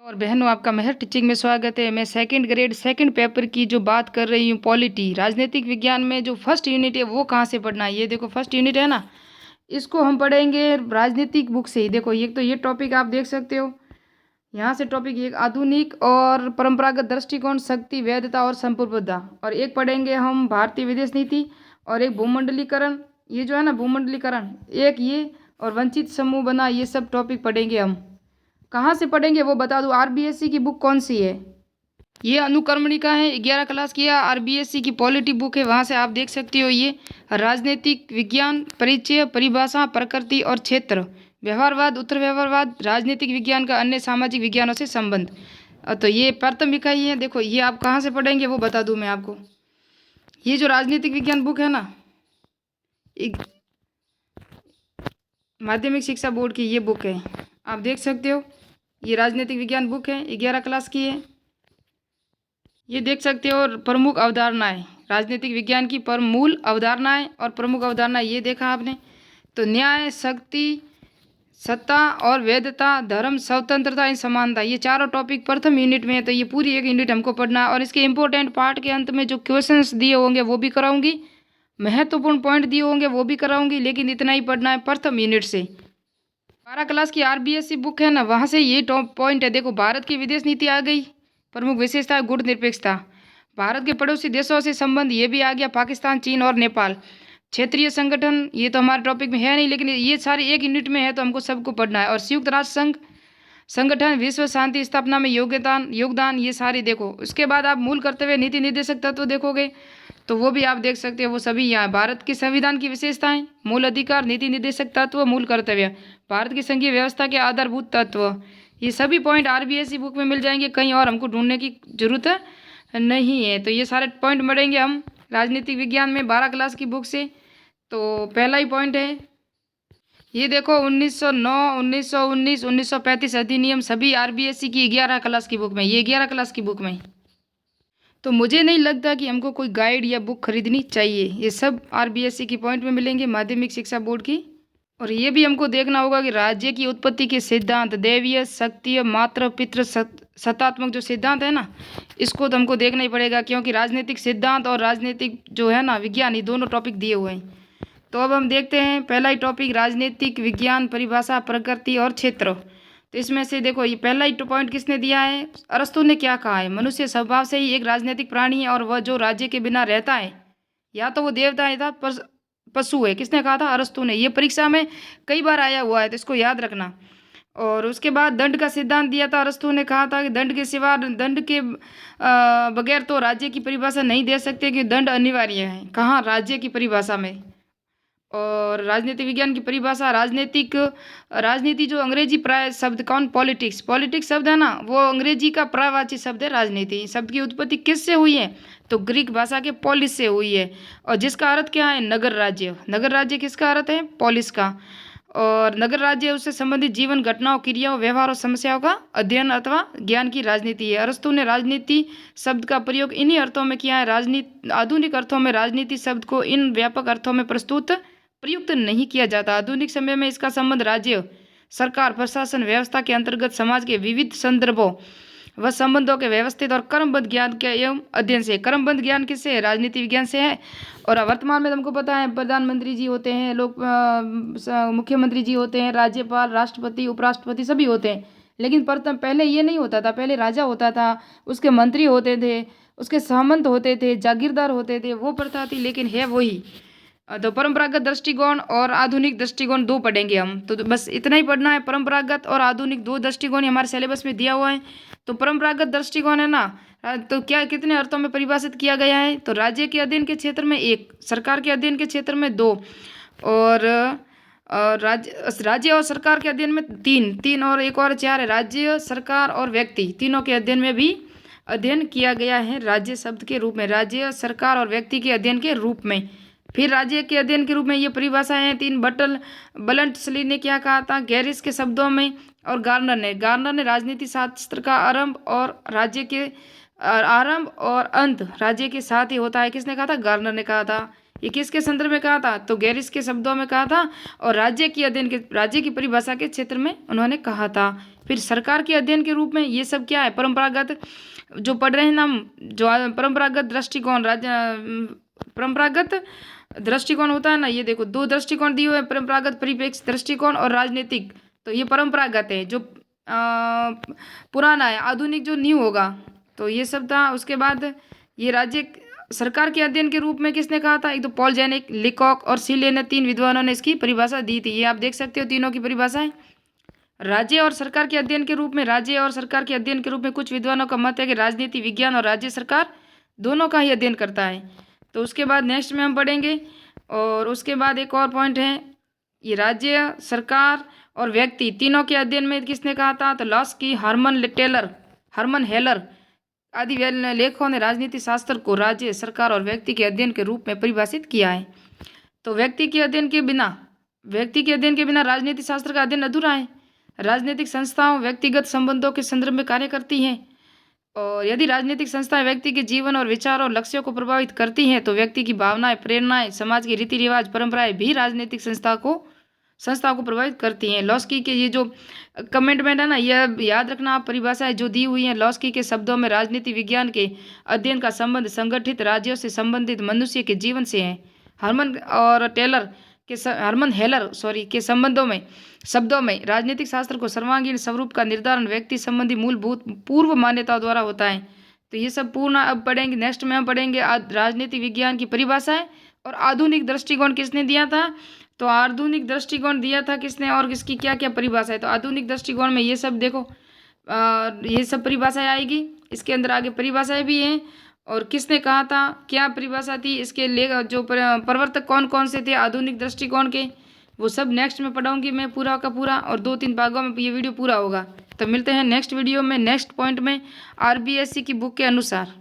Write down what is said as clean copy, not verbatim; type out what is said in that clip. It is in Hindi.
और बहनों, आपका मेहर टीचिंग में स्वागत है। मैं सेकंड ग्रेड सेकंड पेपर की जो बात कर रही हूँ, पॉलिटी राजनीतिक विज्ञान में जो फर्स्ट यूनिट है वो कहाँ से पढ़ना है। ये देखो फर्स्ट यूनिट है ना, इसको हम पढ़ेंगे राजनीतिक बुक से ही। देखो ये तो ये टॉपिक आप देख सकते हो, यहाँ से टॉपिक एक आधुनिक और परंपरागत दृष्टिकोण, शक्ति, वैधता और संप्रभुता। और एक पढ़ेंगे हम भारतीय विदेश नीति, और एक भूमंडलीकरण, ये जो है ना भूमंडलीकरण, एक ये, और वंचित समूह बना, ये सब टॉपिक पढ़ेंगे हम। कहाँ से पढ़ेंगे वो बता दूँ, आरबीएससी की बुक कौन सी है, ये अनुक्रमणिका है, 11 क्लास की आरबीएससी की पॉलिटी बुक है, वहाँ से आप देख सकते हो। ये राजनीतिक विज्ञान, परिचय, परिभाषा, प्रकृति और क्षेत्र, व्यवहारवाद, उत्तर व्यवहारवाद, राजनीतिक विज्ञान का अन्य सामाजिक विज्ञानों से संबंध। तो ये प्रथम इकाई है। देखो ये आप कहाँ से पढ़ेंगे वो बता दूँ मैं आपको। ये जो राजनीतिक विज्ञान बुक है ना, एक माध्यमिक शिक्षा बोर्ड की ये बुक है, आप देख सकते हो। ये राजनीतिक विज्ञान बुक है, 11 क्लास की है। ये देख सकते हो प्रमुख अवधारणाएं, राजनीतिक विज्ञान की मूल अवधारणाएं और प्रमुख अवधारणाएं, ये देखा आपने। तो न्याय, शक्ति, सत्ता और वैधता, धर्म, स्वतंत्रता, इन समानता, ये चारों टॉपिक प्रथम यूनिट में है। तो ये पूरी एक यूनिट हमको पढ़ना है, और इसके इंपॉर्टेंट पार्ट के अंत में जो क्वेश्चंस दिए होंगे वो भी कराऊंगी, महत्वपूर्ण पॉइंट दिए होंगे वो भी कराऊंगी, लेकिन इतना ही पढ़ना है प्रथम यूनिट से। 12 क्लास की आरबीएससी बुक है ना, वहाँ से ये टॉप पॉइंट है। देखो भारत की विदेश नीति आ गई, प्रमुख विशेषता गुण निरपेक्षता, भारत के पड़ोसी देशों से संबंध, ये भी आ गया, पाकिस्तान, चीन और नेपाल, क्षेत्रीय संगठन, ये तो हमारे टॉपिक में है नहीं, लेकिन ये सारी एक यूनिट में है तो हमको सबको पढ़ना है। और संयुक्त राष्ट्र संघ संगठन, विश्व शांति स्थापना में योगदान, ये सारे देखो। उसके बाद आप मूल कर्तव्य, नीति निर्देशक तत्व देखोगे तो वो भी आप देख सकते हो, वो सभी यहाँ। भारत के संविधान की विशेषताएं, मूल अधिकार, नीति निर्देशक तत्व, मूल कर्तव्य, भारत की संघीय व्यवस्था के आधारभूत तत्व, ये सभी पॉइंट आरबीएससी बुक में मिल जाएंगे, कहीं और हमको ढूंढने की जरूरत नहीं है। तो ये सारे पॉइंट पढ़ेंगे हम राजनीतिक विज्ञान में 12 क्लास की बुक से। तो पहला ही पॉइंट है, ये देखो 1909, 1919, 1935 अधिनियम, सभी आरबीएससी की 11 क्लास की बुक में, ये 11 क्लास की बुक में। तो मुझे नहीं लगता कि हमको कोई गाइड या बुक खरीदनी चाहिए, ये सब आरबीएससी की पॉइंट में मिलेंगे, माध्यमिक शिक्षा बोर्ड की। और ये भी हमको देखना होगा कि राज्य की उत्पत्ति के सिद्धांत, दैवीय, शक्ति, मातृ, पितृ, सत्तात्मक जो सिद्धांत है ना, इसको तो हमको देखना ही पड़ेगा, क्योंकि राजनीतिक सिद्धांत और राजनीतिक जो है ना विज्ञान, ये दोनों टॉपिक दिए हुए हैं। तो अब हम देखते हैं पहला ही टॉपिक, राजनीतिक विज्ञान, परिभाषा, प्रकृति और क्षेत्र। तो इसमें से देखो ये पहला ही पॉइंट किसने दिया है, अरस्तु ने क्या कहा है, मनुष्य स्वभाव से ही एक राजनीतिक प्राणी है, और वह जो राज्य के बिना रहता है या तो वो देवता है था पशु है। किसने कहा था, अरस्तु ने। ये परीक्षा में कई बार आया हुआ है, तो इसको याद रखना। और उसके बाद दंड का सिद्धांत दिया था, अरस्तु ने कहा था कि दंड के सिवा, दंड के बगैर तो राज्य की परिभाषा नहीं दे सकते, कि दंड अनिवार्य है। कहाँ, राज्य की परिभाषा में। और राजनीतिक विज्ञान की परिभाषा, राजनीति जो अंग्रेजी प्राय शब्द, कौन, पॉलिटिक्स शब्द है ना, वो अंग्रेजी का प्रायवाची शब्द है। राजनीति शब्द की उत्पत्ति किससे हुई है, तो ग्रीक भाषा के पॉलिस से हुई है, और जिसका अर्थ क्या है, नगर राज्य। नगर राज्य किसका अर्थ है, पॉलिस का। और नगर राज्य उससे संबंधित जीवन, घटनाओं, क्रियाओं, व्यवहार और समस्याओं का अध्ययन अथवा ज्ञान की राजनीति है। अरस्तु ने राजनीति शब्द का प्रयोग इन्हीं अर्थों में किया है। राजनीति आधुनिक अर्थों में राजनीति शब्द को इन व्यापक अर्थों में प्रयुक्त नहीं किया जाता। आधुनिक समय में इसका संबंध राज्य, सरकार, प्रशासन, व्यवस्था के अंतर्गत समाज के विविध संदर्भों व संबंधों के व्यवस्थित और क्रमबद्ध ज्ञान के एवं अध्ययन से। क्रमबद्ध ज्ञान किससे है, राजनीति विज्ञान से है। और वर्तमान में तुमको पता है प्रधानमंत्री जी होते हैं, लोग मुख्यमंत्री जी होते हैं, राज्यपाल, राष्ट्रपति, उपराष्ट्रपति सभी होते हैं। लेकिन पहले ये नहीं होता था, पहले राजा होता था, उसके मंत्री होते थे, उसके सामंत होते थे, जागीरदार होते थे, वो प्रथा थी, लेकिन है वही। तो परंपरागत दृष्टिकोण और आधुनिक दृष्टिकोण दो पढ़ेंगे हम। तो बस इतना ही पढ़ना है, परंपरागत और आधुनिक दो दृष्टिकोण हमारे सिलेबस में दिया हुआ है। तो परंपरागत दृष्टिकोण है ना, तो क्या कितने अर्थों में परिभाषित किया गया है, तो राज्य के अध्ययन के क्षेत्र में 1, सरकार के अध्ययन के क्षेत्र में 2, और राज्य और सरकार के अध्ययन में 3 और एक और 4 है, राज्य, सरकार और व्यक्ति, तीनों के अध्ययन में भी अध्ययन किया गया है राज्य शब्द के रूप में, राज्य, सरकार और व्यक्ति के अध्ययन के रूप में। फिर राज्य के अध्ययन के रूप में ये परिभाषाएं हैं 3। बलंटसली ने क्या कहा था, गैरिस के शब्दों में, और गार्नर ने राजनीति शास्त्र का आरंभ और अंत राज्य के साथ ही होता है। किसने कहा था, गार्नर ने कहा था। ये किसके संदर्भ में कहा था? तो गैरिस के शब्दों में कहा था, और राज्य की परिभाषा के क्षेत्र में उन्होंने कहा था। फिर सरकार के अध्ययन के रूप में ये सब क्या है? परंपरागत जो पढ़ रहे हैं ना हम, जो परंपरागत दृष्टिकोण, परंपरागत दृष्टिकोण होता है ना, ये देखो 2 दृष्टिकोण दिए हुए हैं, परंपरागत परिप्रेक्ष्य दृष्टिकोण और राजनीतिक। तो ये परंपरागत है, जो पुराना है, आधुनिक जो न्यू होगा। तो ये सब था। उसके बाद ये राज्य सरकार के अध्ययन के रूप में किसने कहा था? एक तो पॉल जेनिक, लिकॉक और सीले ने 3 विद्वानों ने इसकी परिभाषा दी थी। ये आप देख सकते हो तीनों की परिभाषाएं। राज्य और सरकार के अध्ययन के रूप में, राज्य और सरकार के अध्ययन के रूप में कुछ विद्वानों का मत है कि राजनीति विज्ञान और राज्य सरकार दोनों का ही अध्ययन करता है। तो उसके बाद नेक्स्ट में हम पढ़ेंगे। और उसके बाद एक और पॉइंट है, ये राज्य, सरकार और व्यक्ति तीनों के अध्ययन में किसने कहा था? तो लॉस्की, हर्मन हेलर आदि लेखकों ने राजनीति शास्त्र को राज्य, सरकार और व्यक्ति के अध्ययन के रूप में परिभाषित किया है। तो व्यक्ति के अध्ययन के बिना राजनीति शास्त्र का अध्ययन अधूरा है। राजनीतिक संस्थाओं व्यक्तिगत संबंधों के संदर्भ में कार्य करती हैं, और यदि राजनीतिक संस्थाएं व्यक्ति के जीवन और विचारों और लक्ष्यों को प्रभावित करती हैं, तो व्यक्ति की भावनाएं, प्रेरणाएं, समाज के रीति रिवाज, परंपराएं भी राजनीतिक संस्था को प्रभावित करती हैं। लॉस्की के ये जो कमेंटमेंट है ना, यह याद रखना आप, परिभाषाएं जो दी हुई हैं लॉस्की के शब्दों में, राजनीति विज्ञान के अध्ययन का संबंध संगठित राज्यों से संबंधित मनुष्य के जीवन से है। हर्मन हेलर के शब्दों में राजनीतिक शास्त्र को सर्वांगीण स्वरूप का निर्धारण व्यक्ति संबंधी मूलभूत पूर्व मान्यताओं द्वारा होता है। तो ये सब पूर्ण अब पढ़ेंगे। नेक्स्ट में हम पढ़ेंगे राजनीति विज्ञान की परिभाषाएं और आधुनिक दृष्टिकोण किसने दिया था? तो आधुनिक दृष्टिकोण दिया था किसने, और किसकी क्या क्या परिभाषा है? तो आधुनिक दृष्टिकोण में ये सब देखो, ये सब परिभाषाएं आएगी। इसके अंदर आगे परिभाषाएं भी हैं, और किसने कहा था, क्या परिभाषा थी, इसके जो प्रवर्तक कौन कौन से थे आधुनिक दृष्टिकोण के, वो सब नेक्स्ट में पढ़ाऊंगी मैं पूरा का पूरा, और 2-3 भागों में ये वीडियो पूरा होगा। तो मिलते हैं नेक्स्ट वीडियो में, नेक्स्ट पॉइंट में, RBSC की बुक के अनुसार।